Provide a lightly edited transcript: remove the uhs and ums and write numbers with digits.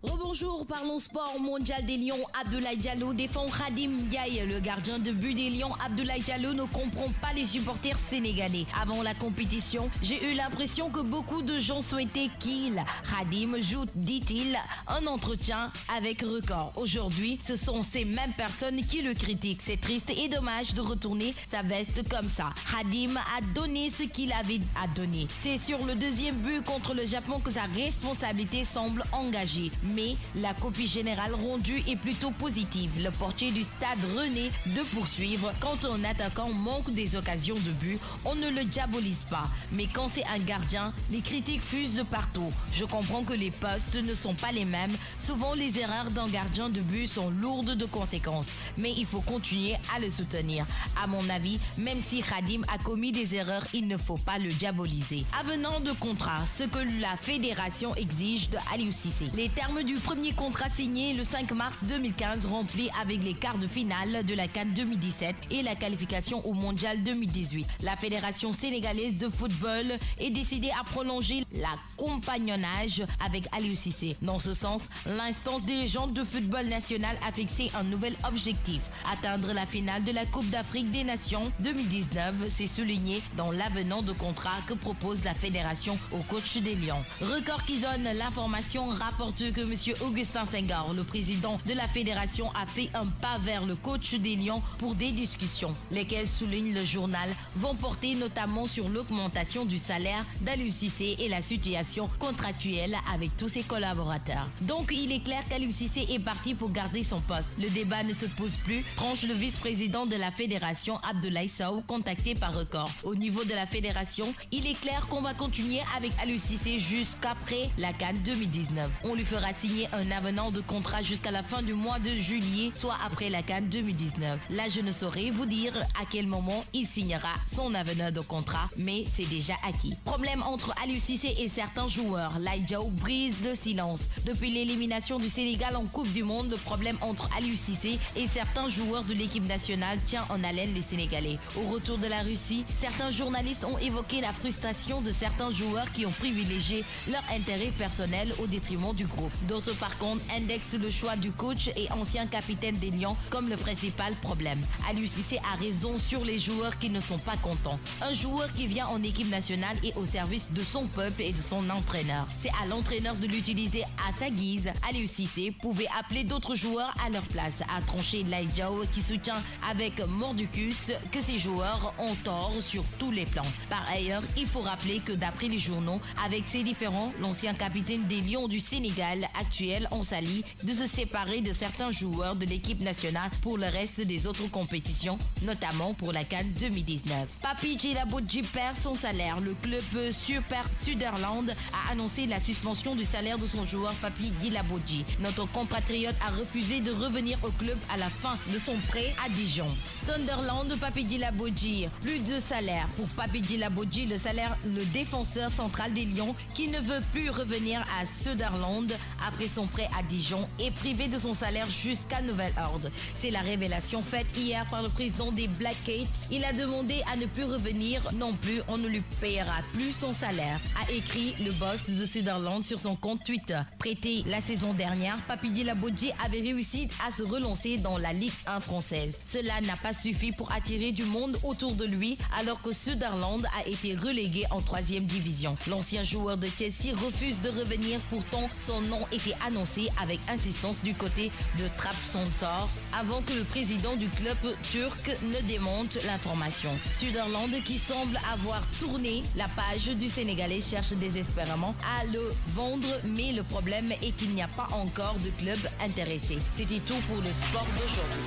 Rebonjour, parlons sport. Mondial des Lions, Abdoulaye Diallo défend Khadim Ndiaye. Le gardien de but des Lions, Abdoulaye Diallo, ne comprend pas les supporters sénégalais. Avant la compétition, j'ai eu l'impression que beaucoup de gens souhaitaient qu'il, Khadim, joue, dit-il, un entretien avec Record. Aujourd'hui, ce sont ces mêmes personnes qui le critiquent. C'est triste et dommage de retourner sa veste comme ça. Khadim a donné ce qu'il avait à donner. C'est sur le deuxième but contre le Japon que sa responsabilité semble engagée. Mais la copie générale rendue est plutôt positive. Le portier du stade renaît de poursuivre. Quand un attaquant manque des occasions de but, on ne le diabolise pas. Mais quand c'est un gardien, les critiques fusent de partout. Je comprends que les postes ne sont pas les mêmes. Souvent, les erreurs d'un gardien de but sont lourdes de conséquences. Mais il faut continuer à le soutenir. À mon avis, même si Khadim a commis des erreurs, il ne faut pas le diaboliser. Avenant de contrat, ce que la fédération exige de Aliou Cissé. Les termes du premier contrat signé le 5 mars 2015 rempli avec les quarts de finale de la CAN 2017 et la qualification au Mondial 2018. La fédération sénégalaise de football est décidée à prolonger la compagnonnage avec Aliou Cissé. Dans ce sens, l'instance dirigeante de football national a fixé un nouvel objectif, atteindre la finale de la Coupe d'Afrique des Nations 2019. C'est souligné dans l'avenant de contrat que propose la fédération au coach des Lions. Record qui donne l'information rapporte que M. Augustin Senghor, le président de la fédération, a fait un pas vers le coach des Lions pour des discussions, lesquelles, souligne le journal, vont porter notamment sur l'augmentation du salaire d'Aliou Cissé et la situation contractuelle avec tous ses collaborateurs. Donc il est clair qu'Aliou Cissé est parti pour garder son poste. Le débat ne se pose plus, tranche le vice-président de la fédération, Abdoulaye Sow, contacté par Record. Au niveau de la fédération, il est clair qu'on va continuer avec Aliou Cissé jusqu'après la CAN 2019. On lui fera signer un avenant de contrat jusqu'à la fin du mois de juillet, soit après la CAN 2019. Là, je ne saurais vous dire à quel moment il signera son avenant de contrat, mais c'est déjà acquis. Problème entre Aliou Cissé et certains joueurs. Laïdjao brise le silence. Depuis l'élimination du Sénégal en Coupe du Monde, le problème entre Aliou Cissé et certains joueurs de l'équipe nationale tient en haleine les Sénégalais. Au retour de la Russie, certains journalistes ont évoqué la frustration de certains joueurs qui ont privilégié leur intérêt personnel au détriment du groupe. D'autres, par contre, indexent le choix du coach et ancien capitaine des Lions comme le principal problème. Aliou Cissé a raison sur les joueurs qui ne sont pas contents. Un joueur qui vient en équipe nationale est au service de son peuple et de son entraîneur. C'est à l'entraîneur de l'utiliser à sa guise. Aliou Cissé pouvait appeler d'autres joueurs à leur place, a tranché Laïdjao, qui soutient avec mordicus que ces joueurs ont tort sur tous les plans. Par ailleurs, il faut rappeler que d'après les journaux, avec ces différends, l'ancien capitaine des Lions du Sénégal actuel en s'allie de se séparer de certains joueurs de l'équipe nationale pour le reste des autres compétitions, notamment pour la CAN 2019. Papy Djilabodji perd son salaire. Le club Super Suderland a annoncé la suspension du salaire de son joueur Papy Djilabodji. Notre compatriote a refusé de revenir au club à la fin de son prêt à Dijon. Sunderland, Papy Djilabodji, plus de salaire. Pour Papy Djilabodji, le défenseur central des Lions, qui ne veut plus revenir à Sunderland après son prêt à Dijon, est privé de son salaire jusqu'à nouvel ordre. C'est la révélation faite hier par le président des Black Cates. Il a demandé à ne plus revenir non plus, on ne lui payera plus son salaire, a écrit le boss de Sunderland sur son compte Twitter. Prêté la saison dernière, Papy Djilabodji avait réussi à se relancer dans la Ligue 1 française. Cela n'a pas suffi pour attirer du monde autour de lui alors que Sunderland a été relégué en 3e division. L'ancien joueur de Chelsea refuse de revenir, pourtant son nom était annoncé avec insistance du côté de Trabzonspor avant que le président du club turc ne démonte l'information. Sunderland, qui semble avoir tourné la page du Sénégalais, cherche désespérément à le vendre, mais le problème est qu'il n'y a pas encore de club intéressé. C'était tout pour le sport d'aujourd'hui.